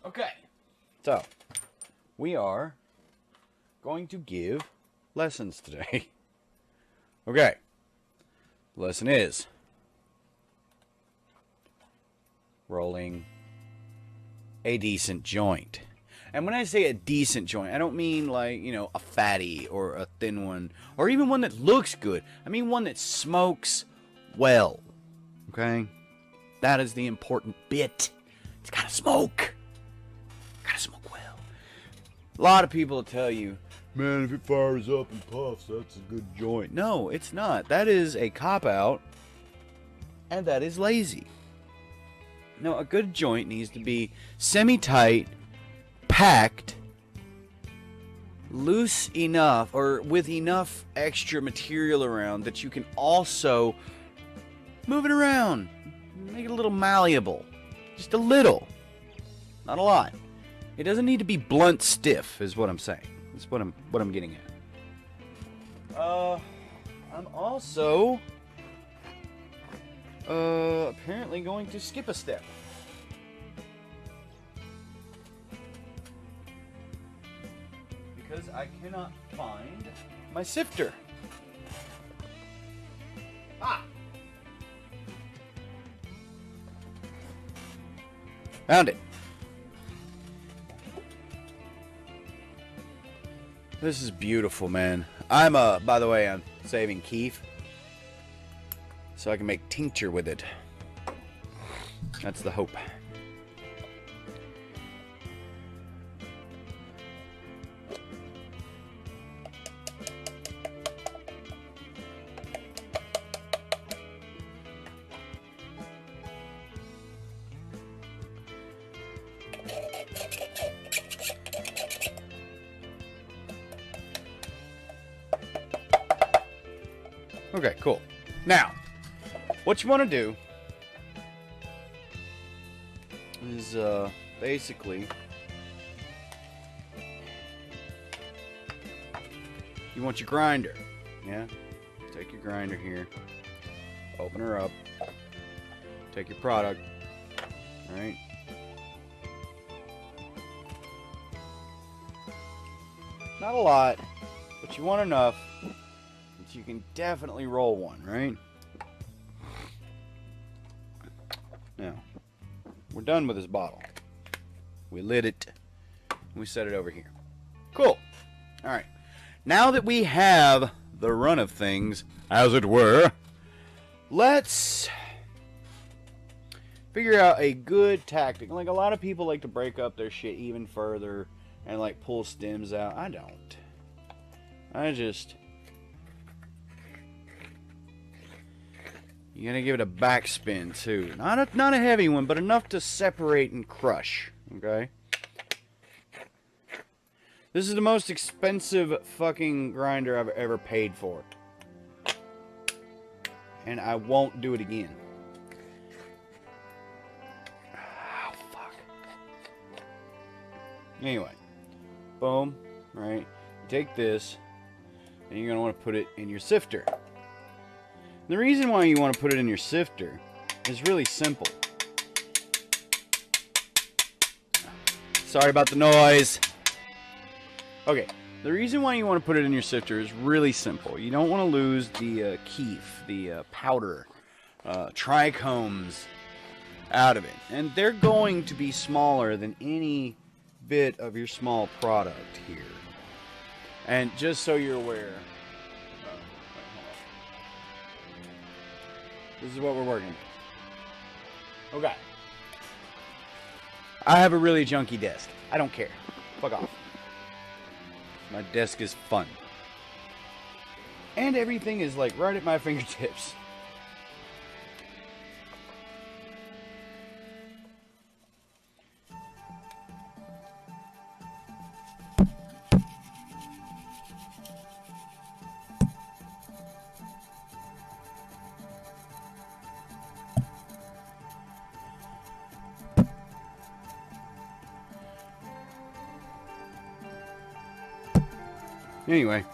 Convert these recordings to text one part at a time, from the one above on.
Okay, so we are going to give lessons today. Okay, the lesson is rolling a decent joint. And when I say a decent joint, I don't mean like, you know, a fatty or a thin one or even one that looks good. I mean one that smokes well. Okay? That is the important bit. It's gotta smoke. Gotta smoke well. A lot of people will tell you, man, if it fires up and puffs, that's a good joint. No, it's not. That is a cop-out, and that is lazy. No, a good joint needs to be semi-tight, packed, loose enough, or with enough extra material around that you can also move it around. Make it a little malleable. Just a little. Not a lot. It doesn't need to be blunt stiff, is what I'm saying. That's what I'm getting at. I'm also apparently going to skip a step. Because I cannot find my sifter. Ah! Found it. This is beautiful, man. By the way, I'm saving keef so I can make tincture with it. That's the hope. Okay, cool. Now, what you want to do is basically you want your grinder. Yeah? Take your grinder here. Open her up. Take your product. Alright? Not a lot, but you want enough. You can definitely roll one, right? Now, we're done with this bottle. We lit it. We set it over here. Cool. Alright. Now that we have the run of things, as it were, let's figure out a good tactic. Like, a lot of people like to break up their shit even further and, like, pull stems out. I don't. I just... You're going to give it a backspin, too. Not a heavy one, but enough to separate and crush. Okay? This is the most expensive fucking grinder I've ever paid for. And I won't do it again. Oh, fuck. Anyway. Boom. Right? You take this, and you're going to want to put it in your sifter. The reason why you want to put it in your sifter is really simple. Sorry about the noise. Okay, the reason why you want to put it in your sifter is really simple. You don't want to lose the keef, the powder, trichomes out of it. And they're going to be smaller than any bit of your small product here. And just so you're aware... This is what we're working with. Okay. I have a really junky desk. I don't care. Fuck off. My desk is fun. And everything is like right at my fingertips. Anyway,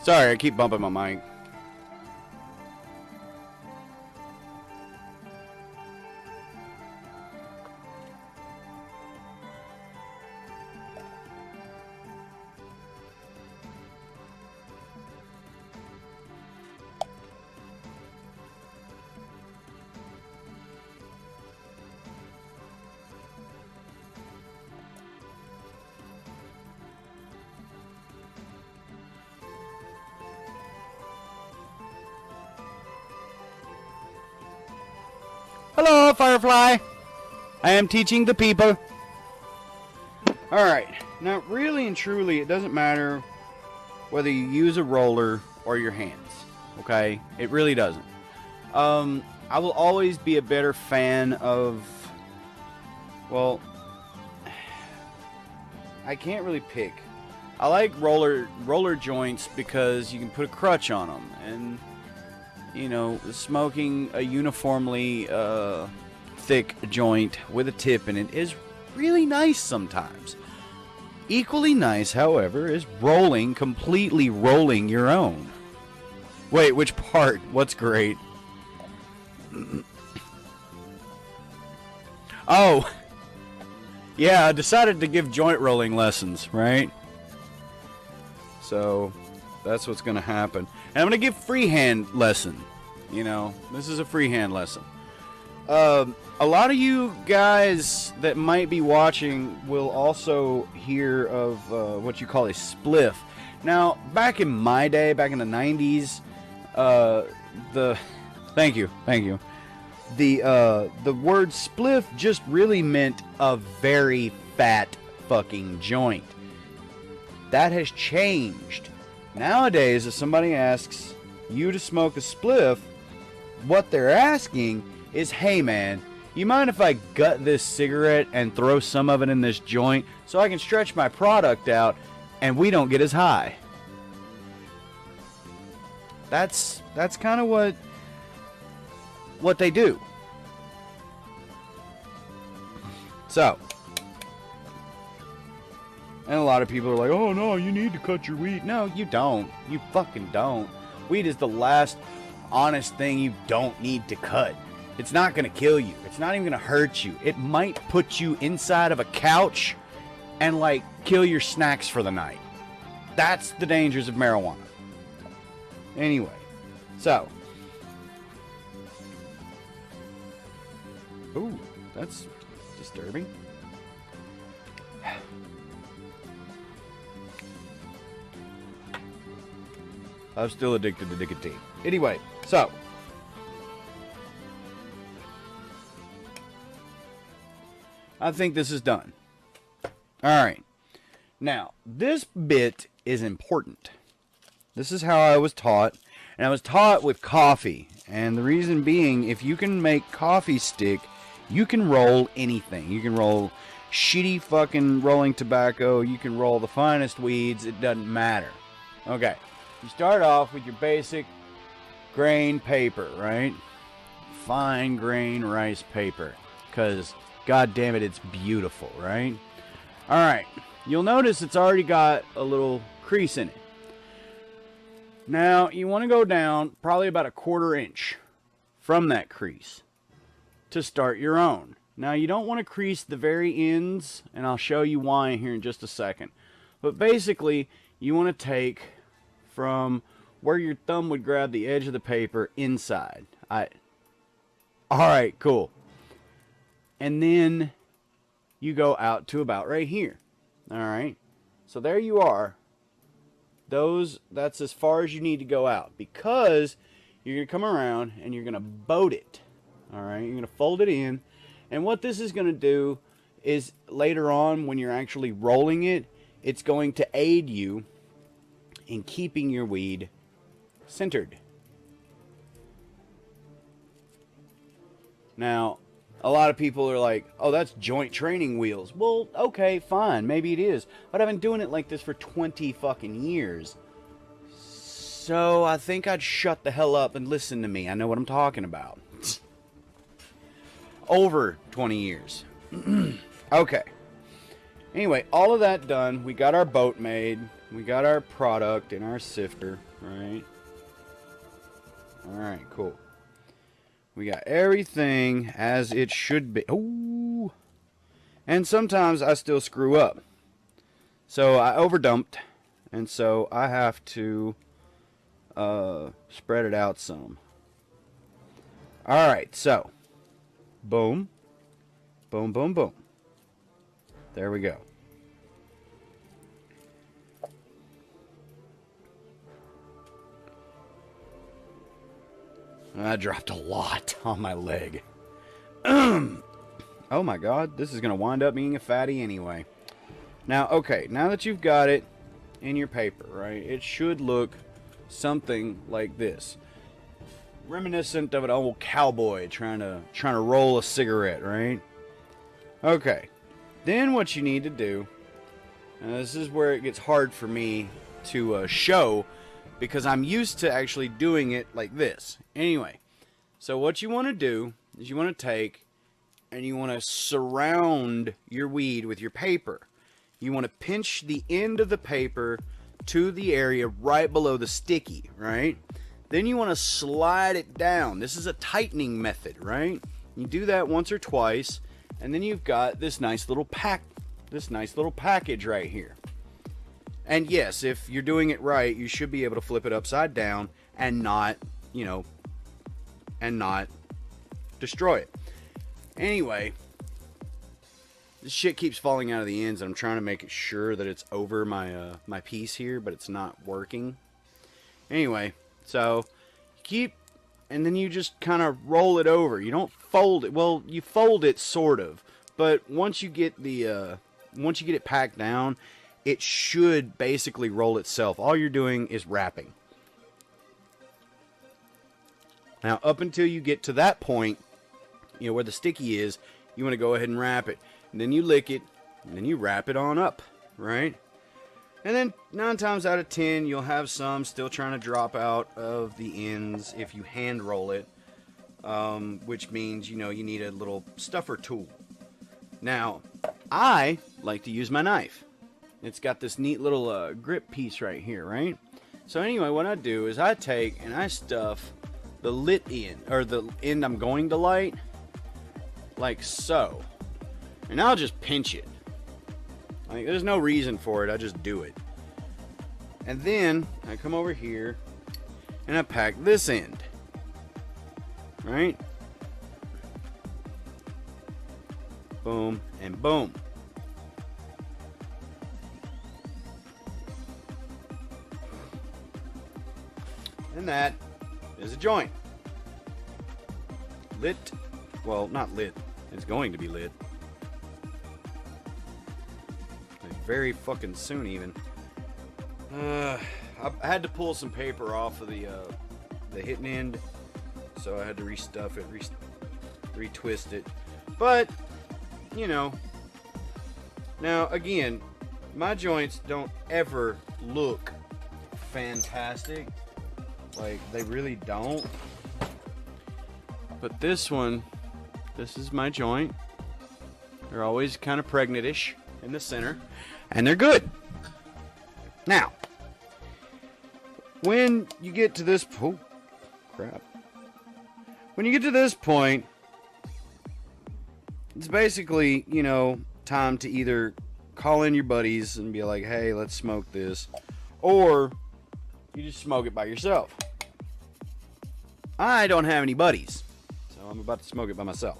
sorry, I keep bumping my mic. Hello, Firefly. I am teaching the people. Alright, now really and truly, it doesn't matter whether you use a roller or your hands. Okay? It really doesn't. I will always be a better fan of... Well, I can't really pick. I like roller joints because you can put a crutch on them. And, you know, smoking a uniformly thick joint with a tip in it is really nice sometimes. Equally nice, however, is completely rolling your own. Wait, which part? What's great? Oh, yeah, I decided to give joint rolling lessons, right? So, that's what's going to happen. And I'm going to give freehand lesson. You know, this is a freehand lesson. A lot of you guys that might be watching will also hear of what you call a spliff. Now, back in my day, back in the 90s, thank you. The word spliff just really meant a very fat fucking joint. That has changed. Nowadays, if somebody asks you to smoke a spliff, what they're asking is, hey man, you mind if I gut this cigarette and throw some of it in this joint so I can stretch my product out and we don't get as high? That's kind of what they do. So, and a lot of people are like, oh no, you need to cut your weed. No, you don't. You fucking don't. Weed is the last honest thing you don't need to cut. It's not going to kill you. It's not even going to hurt you. It might put you inside of a couch and, like, kill your snacks for the night. That's the dangers of marijuana. Anyway, so. Ooh, that's disturbing. I'm still addicted to nicotine. Anyway, so. I think this is done. Alright. Now, this bit is important. This is how I was taught. And I was taught with coffee. And the reason being, if you can make coffee stick, you can roll anything. You can roll shitty fucking rolling tobacco. You can roll the finest weeds. It doesn't matter. Okay. You start off with your basic grain paper, right? Fine grain rice paper. Because, god damn it, it's beautiful, right? Alright. You'll notice it's already got a little crease in it. Now, you want to go down probably about a 1/4 inch from that crease to start your own. Now, you don't want to crease the very ends, and I'll show you why here in just a second. But basically, you want to take from where your thumb would grab the edge of the paper inside. Alright, cool. And then you go out to about right here. Alright. So there you are. That's as far as you need to go out, because you're going to come around and you're going to boat it. Alright. You're going to fold it in. And what this is going to do is later on when you're actually rolling it, it's going to aid you in keeping your weed centered. Now, a lot of people are like, oh, that's joint training wheels. Well, okay, fine. Maybe it is. But I've been doing it like this for 20 fucking years. So I think I'd shut the hell up and listen to me. I know what I'm talking about. Over 20 years. Okay. Anyway, all of that done. We got our boat made. We got our product in our sifter, right? Alright, cool. We got everything as it should be. Ooh. And sometimes I still screw up. So I overdumped. And so I have to spread it out some. Alright, so. Boom. Boom, boom, boom. There we go. I dropped a lot on my leg. Oh my god, this is going to wind up being a fatty anyway. Now, okay, now that you've got it in your paper, right, it should look something like this. Reminiscent of an old cowboy trying to roll a cigarette, right? Okay, then what you need to do, and this is where it gets hard for me to show, because I'm used to actually doing it like this. Anyway, so what you want to do is you want to take and you want to surround your weed with your paper. You want to pinch the end of the paper to the area right below the sticky, right? Then you want to slide it down. This is a tightening method, right? You do that once or twice, and then you've got this nice little package right here. And yes, if you're doing it right, you should be able to flip it upside down and not, and not destroy it. Anyway, this shit keeps falling out of the ends, and I'm trying to make it sure that it's over my piece here, but it's not working. Anyway, so and then you just kind of roll it over. You don't fold it. Well, you fold it sort of, but once you get it packed down, it should basically roll itself. All you're doing is wrapping. Now, up until you get to that point, where the sticky is, you want to go ahead and wrap it. And then you lick it, and then you wrap it on up, right? And then 9 times out of 10, you'll have some still trying to drop out of the ends if you hand roll it, which means, you need a little stuffer tool. Now, I like to use my knife. It's got this neat little grip piece right here, right? So anyway, what I do is I take and I stuff the lit end, or the end I'm going to light, like so. And I'll just pinch it. Like, there's no reason for it, I just do it. And then I come over here and I pack this end. Right? Boom and boom. And that is a joint. Lit. Well, not lit. It's going to be lit. Like, very fucking soon, even. I had to pull some paper off of the hitting end, so I had to restuff it, retwist it. But, now again, my joints don't ever look fantastic. Like, they really don't. But this one, this is my joint. They're always kind of pregnant-ish in the center, and they're good. Now, when you get to this point, when you get to this point, it's basically, time to either call in your buddies and be like, hey, let's smoke this, or you just smoke it by yourself. I don't have any buddies, so I'm about to smoke it by myself.